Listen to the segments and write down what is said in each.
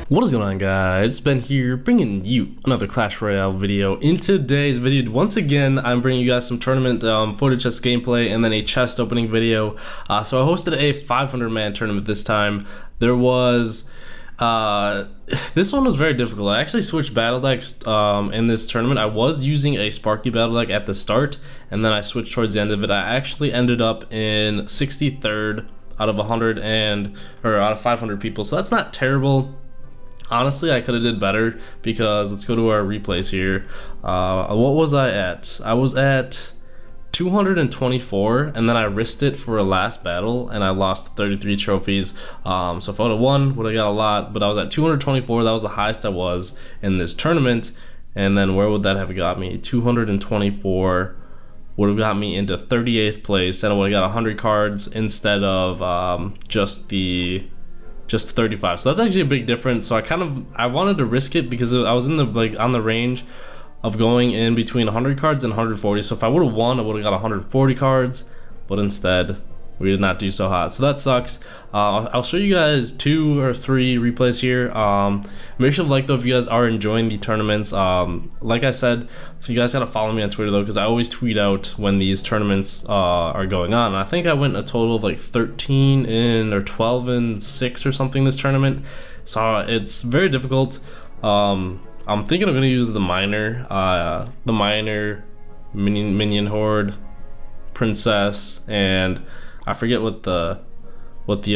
What is going on, guys? Ben here, bringing you another Clash Royale video. In today's video, once again, I'm bringing you guys some tournament footage, chest gameplay, and then a chest opening video. So I hosted a 500-man tournament this time. There was... this one was very difficult. I actually switched battle decks in this tournament. I was using a Sparky battle deck at the start, and then I switched towards the end of it. I actually ended up in 63rd out of 500 people, so that's not terrible. Honestly, I could have did better because let's go to our replays here. What was I at? I was at 224, and then I risked it for a last battle, and I lost 33 trophies. So if I would have won, would have got a lot, but I was at 224. That was the highest I was in this tournament. And then where would that have got me? 224 would have got me into 38th place, and I would have got 100 cards instead of just 35. So that's actually a big difference. So I wanted to risk it because I was in the on the range of going in between 100 cards and 140. So if I would have won, I would have got 140 cards, but instead we did not do so hot. So that sucks. I'll show you guys 2 or 3 replays here. Make sure to like though if you guys are enjoying the tournaments. Like I said, if you guys gotta follow me on Twitter though, because I always tweet out when these tournaments are going on. And I think I went a total of like 13 in or 12 and 6 or something this tournament. So it's very difficult. I'm thinking I'm gonna use the miner minion horde, princess, and I forget what the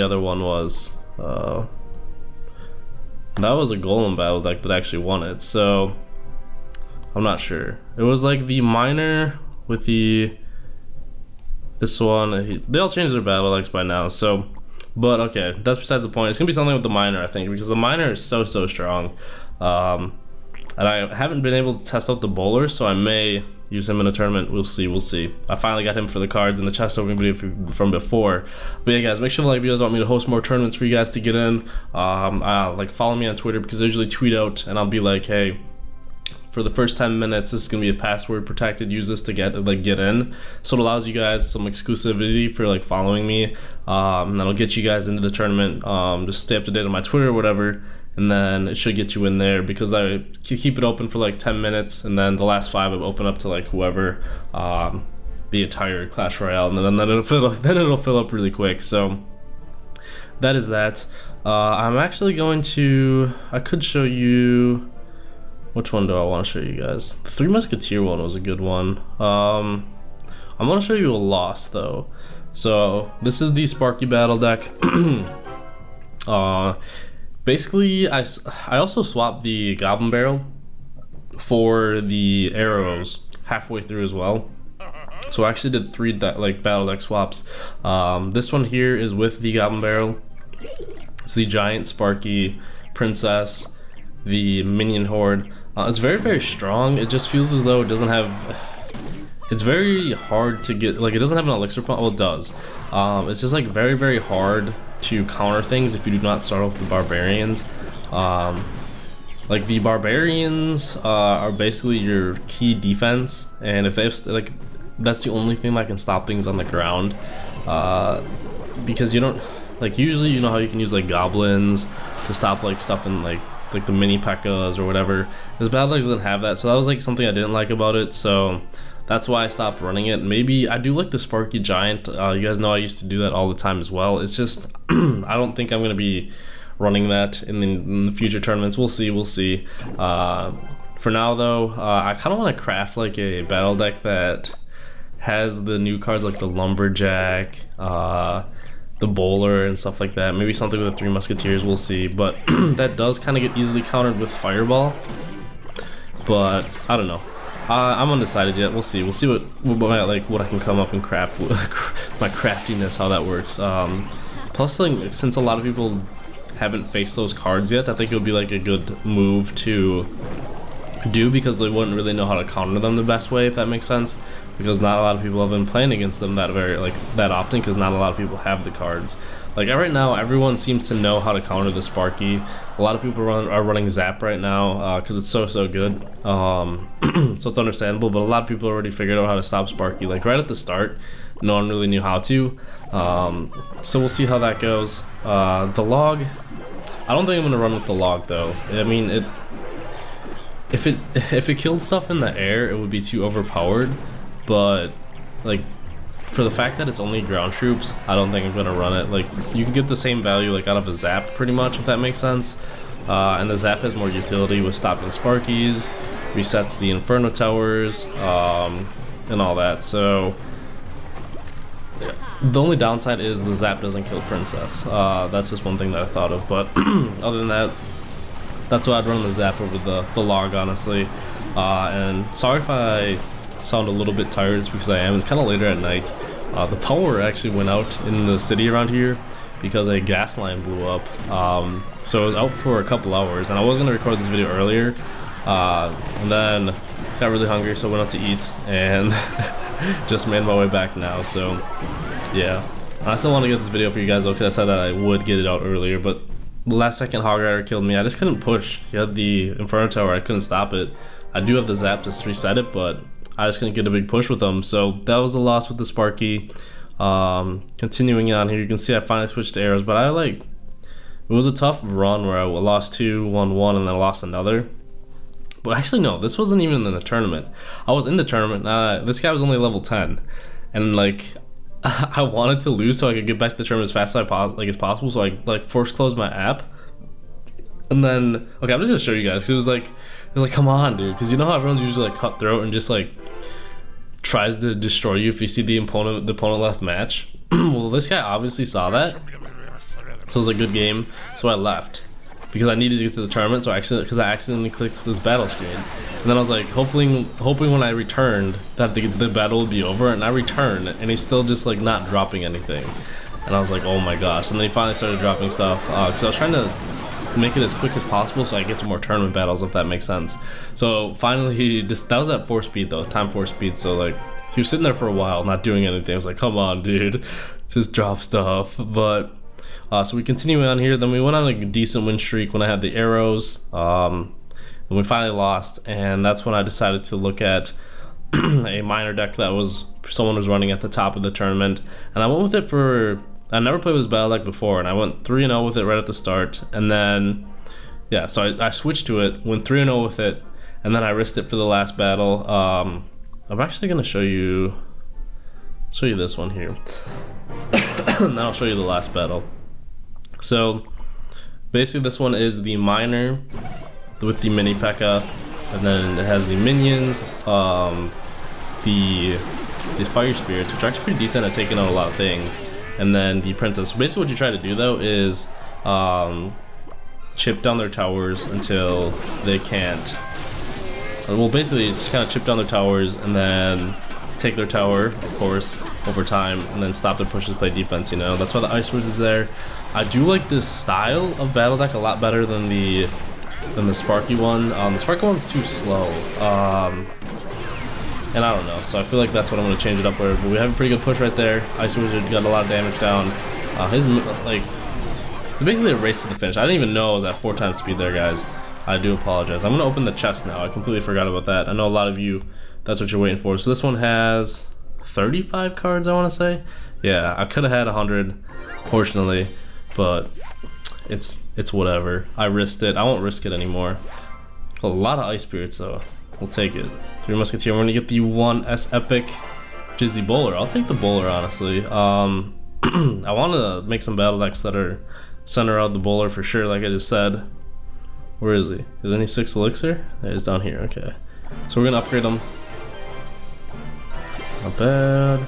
other one was. That was a golem battle deck that actually won it, so I'm not sure. It was like the miner with this one. They all changed their battle decks by now, so. But okay, that's besides the point. It's gonna be something with the miner, I think, because the miner is so strong. And I haven't been able to test out the bowler, so I may use him in a tournament. We'll see. I finally got him for the cards in the chest opening video from before. But yeah, guys, make sure to like if you guys want me to host more tournaments for you guys to get in. Like follow me on Twitter because I usually tweet out and I'll be like, hey, for the first 10 minutes, this is gonna be a password protected. Use this to get in. So it allows you guys some exclusivity for like following me. And that'll get you guys into the tournament. Just stay up to date on my Twitter or whatever. And then it should get you in there because I keep it open for like 10 minutes, and then the last 5 I open up to like whoever, the entire Clash Royale, and then it'll fill up really quick. So that is that. I'm actually going to. I could show you. Which one do I want to show you guys? The 3 Musketeer one was a good one. I'm gonna show you a loss though. So this is the Sparky battle deck. Basically, I also swapped the Goblin Barrel for the arrows halfway through as well. So I actually did 3 battle deck swaps. This one here is with the Goblin Barrel. It's the Giant, Sparky, Princess, the Minion Horde. It's very strong. It just feels as though it doesn't have... It's very hard to get... Like, it doesn't have an elixir pump. Well, it does. It's just like very hard to counter things if you do not start off with the barbarians. Like the barbarians are basically your key defense, and if they have like, that's the only thing that can stop things on the ground. Because you don't like, usually you know how you can use like goblins to stop like stuff in like the mini P.E.K.K.A.s or whatever. This battle deck doesn't have that, so that was like something I didn't like about it. So that's why I stopped running it. Maybe I do like the Sparky Giant. You guys know I used to do that all the time as well. It's just I don't think I'm gonna be running that in the future tournaments. We'll see. For now though, I kind of want to craft like a battle deck that has the new cards like the Lumberjack, the Bowler, and stuff like that. Maybe something with the 3 Musketeers. We'll see. But that does kind of get easily countered with Fireball. But I don't know. I'm undecided yet. We'll see. We'll see what I can come up and craft. My craftiness, how that works. Plus, like, since a lot of people haven't faced those cards yet, I think it would be like a good move to do because they wouldn't really know how to counter them the best way, if that makes sense. Because not a lot of people have been playing against them that often. Because not a lot of people have the cards. Like right now, everyone seems to know how to counter the Sparky. A lot of people are running Zap right now because it's so good. So it's understandable, but a lot of people already figured out how to stop Sparky. Like right at the start, no one really knew how to. So we'll see how that goes. The log, I don't think I'm gonna run with the log though. I mean, if it killed stuff in the air, it would be too overpowered. But like, for the fact that it's only ground troops, I don't think I'm gonna run it. Like, you can get the same value like out of a zap pretty much, if that makes sense. And the zap has more utility with stopping Sparkies, resets the Inferno Towers, and all that. So the only downside is the zap doesn't kill Princess. That's just one thing that I thought of. But other than that, that's why I'd run the zap over the log, honestly. And sorry if I sound a little bit tired. It's because I am. It's kind of later at night. The power actually went out in the city around here because a gas line blew up. So it was out for a couple hours, and I was gonna record this video earlier, and then got really hungry, so I went out to eat and just made my way back now. So yeah, I still want to get this video for you guys though, because I said that I would get it out earlier, but the last second Hog Rider killed me. I just couldn't push. He had the Inferno Tower, I couldn't stop it. I do have the zap to reset it, but I just couldn't get a big push with them. So that was the loss with the Sparky. Continuing on here, you can see I finally switched to arrows, but it was a tough run where I lost 2, won 1, and then I lost another. But actually no, this wasn't even in the tournament. I was in the tournament. This guy was only level 10, and like I wanted to lose so I could get back to the tournament as fast as possible. So I like force closed my app, and then okay, I'm just gonna show you guys, because it was like come on, dude, because you know how everyone's usually like cutthroat and just like tries to destroy you if you see the opponent left match. Well, this guy obviously saw that, so it was a good game. So I left because I needed to get to the tournament. So I accidentally clicked this battle screen, and then I was like hoping when I returned that the battle would be over, and I returned and he's still just like not dropping anything, and I was like, oh my gosh. And then he finally started dropping stuff, because I was trying to make it as quick as possible so I get to more tournament battles, if that makes sense. So finally that was at 4 speed though, time 4 speed. So like he was sitting there for a while not doing anything. I was like, come on dude, just drop stuff. But so we continue on here. Then we went on like a decent win streak when I had the arrows, and we finally lost, and that's when I decided to look at a minor deck that someone was running at the top of the tournament, and I went with it for, I never played with this battle deck before, and I went 3-0 with it right at the start. And then yeah, so I switched to it, went 3-0 with it, and then I risked it for the last battle. I'm actually gonna show you this one here, and then I'll show you the last battle. So basically this one is the minor with the mini P.E.K.K.A, and then it has the minions, the fire spirits, which are actually pretty decent at taking out a lot of things, and then the princess. So basically what you try to do though is chip down their towers until they can't, well basically just kind of chip down their towers and then take their tower, of course, over time, and then stop their pushes, play defense, you know. That's why the Ice Wizard is there. I do like this style of battle deck a lot better than the Sparky one. The Sparky one's too slow, and I don't know, so I feel like that's what I'm going to change it up with. But we have a pretty good push right there. Ice Wizard got a lot of damage down. His like basically a race to the finish. I didn't even know I was at 4 times speed there, guys. I do apologize. I'm going to open the chest now. I completely forgot about that. I know a lot of you, that's what you're waiting for. So this one has 35 cards, I want to say. Yeah, I could have had 100, fortunately, but it's whatever. I risked it. I won't risk it anymore. A lot of Ice Spirits, though. We'll take it. 3 Musketeer. We're going to get the 1S Epic, which is the Bowler. I'll take the Bowler, honestly. I want to make some battle decks that are center out the Bowler for sure, like I just said. Where is he? Is any 6 elixir? He's down here. Okay. So we're going to upgrade him. Not bad.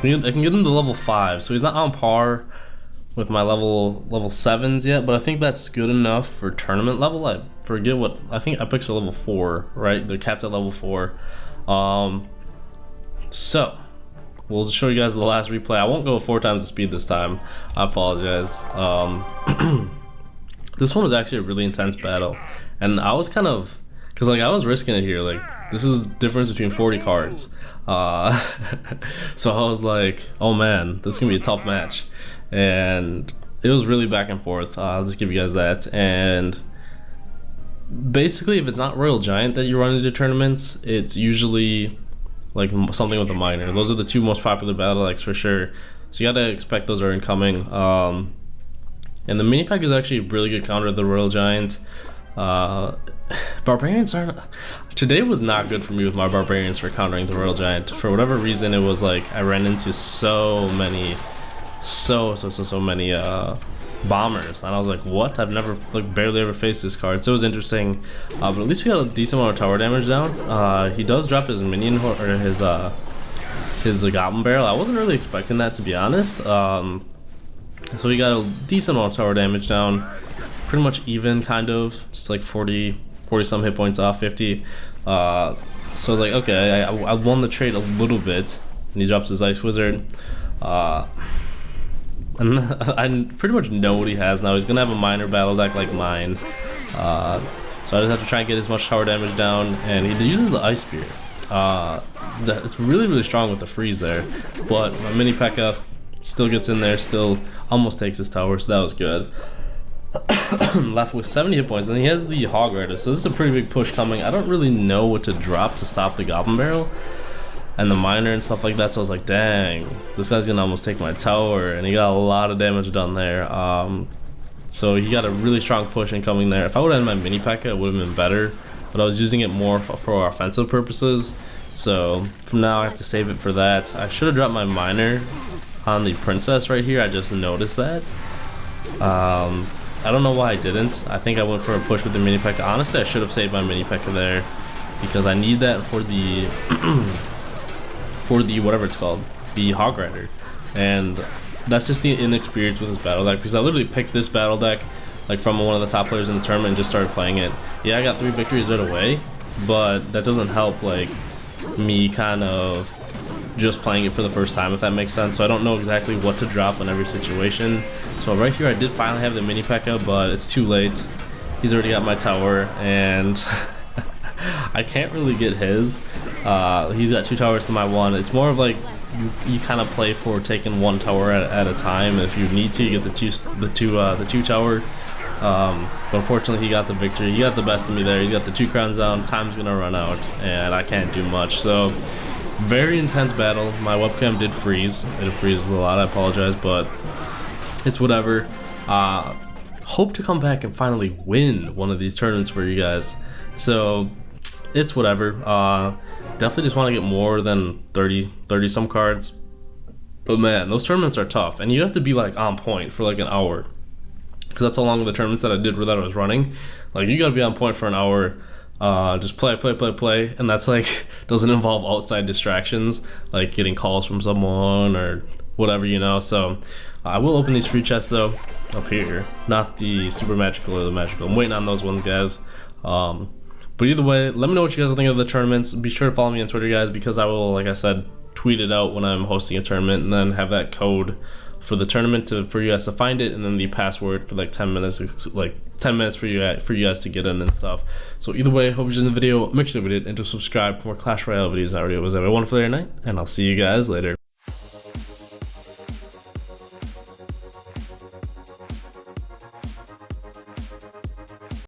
I can get him to level 5, so he's not on par with my level 7s yet, but I think that's good enough for tournament level. I forget what, I think epics are level 4, right? They're capped at level 4. So we'll show you guys the last replay. I won't go 4 times the speed this time. I apologize. This one was actually a really intense battle, and I was kind of, because like I was risking it here. Like this is the difference between 40 cards. So I was like, oh man, this is gonna be a tough match, and it was really back and forth. I'll just give you guys that. And basically, if it's not Royal Giant that you run into tournaments, it's usually like something with a minor. Those are the 2 most popular battle decks for sure. So you gotta expect those are incoming. And the mini pack is actually a really good counter to the Royal Giant. Barbarians aren't. Today was not good for me with my Barbarians for countering the Royal Giant. For whatever reason, it was like I ran into so many bombers, and I was like, what? I've never, like, barely ever faced this card. So it was interesting, but at least we got a decent amount of tower damage down. He does drop his minion or his Goblin Barrel. I wasn't really expecting that, to be honest. So we got a decent amount of tower damage down, pretty much even, kind of, just like 40 some hit points off 50. So I was like, okay, I won the trade a little bit, and he drops his Ice Wizard. And I pretty much know what he has now. He's gonna have a minor battle deck like mine, so I just have to try and get as much tower damage down. And he uses the Ice Spear. It's really strong with the freeze there, but my mini P.E.K.K.A. still gets in there, still almost takes his tower, so that was good. Left with 70 hit points, and he has the Hog Rider, so this is a pretty big push coming. I don't really know what to drop to stop the Goblin Barrel and the miner and stuff like that, so I was like, dang, this guy's gonna almost take my tower, and he got a lot of damage done there. So he got a really strong push incoming there. If I would have had my mini P.E.K.K.A., it would have been better, but I was using it more for offensive purposes, so from now I have to save it for that. I should have dropped my miner on the princess right here. I just noticed that. I don't know why I didn't. I think I went for a push with the mini P.E.K.K.A. Honestly, I should have saved my mini P.E.K.K.A. there, because I need that for the for the whatever it's called, the Hog Rider. And that's just the inexperience with this battle deck, because I literally picked this battle deck like from one of the top players in the tournament and just started playing it. Yeah, I got 3 victories right away, but that doesn't help like me kind of just playing it for the first time, if that makes sense. So I don't know exactly what to drop in every situation. So right here I did finally have the mini P.E.K.K.A., but it's too late. He's already got my tower, and I can't really get his. He's got 2 towers to my 1. It's more of like you kind of play for taking 1 tower at a time. If you need to, you get the two tower. But unfortunately, he got the victory. He got the best of me there. He got the 2 crowns down. Time's gonna run out, and I can't do much. So very intense battle. My webcam did freeze. It freezes a lot. I apologize, but it's whatever. Hope to come back and finally win one of these tournaments for you guys. So it's whatever. Definitely just want to get more than 30 some cards. But man, those tournaments are tough, and you have to be like on point for like an hour, because that's how long the tournaments that I did that I was running. Like, you gotta be on point for an hour. Just play, and that's like doesn't involve outside distractions like getting calls from someone or whatever, you know. So I will open these free chests though up here, not the super magical or the magical. I'm waiting on those ones, guys. But either way, let me know what you guys think of the tournaments. Be sure to follow me on Twitter, guys, because I will, like I said, tweet it out when I'm hosting a tournament, and then have that code for the tournament for you guys to find it, and then the password for like 10 minutes, for you guys to get in and stuff. So either way, hope you enjoyed the video. Make sure to hit it and to subscribe for more Clash Royale videos and videos. Have a wonderful day or night, and I'll see you guys later.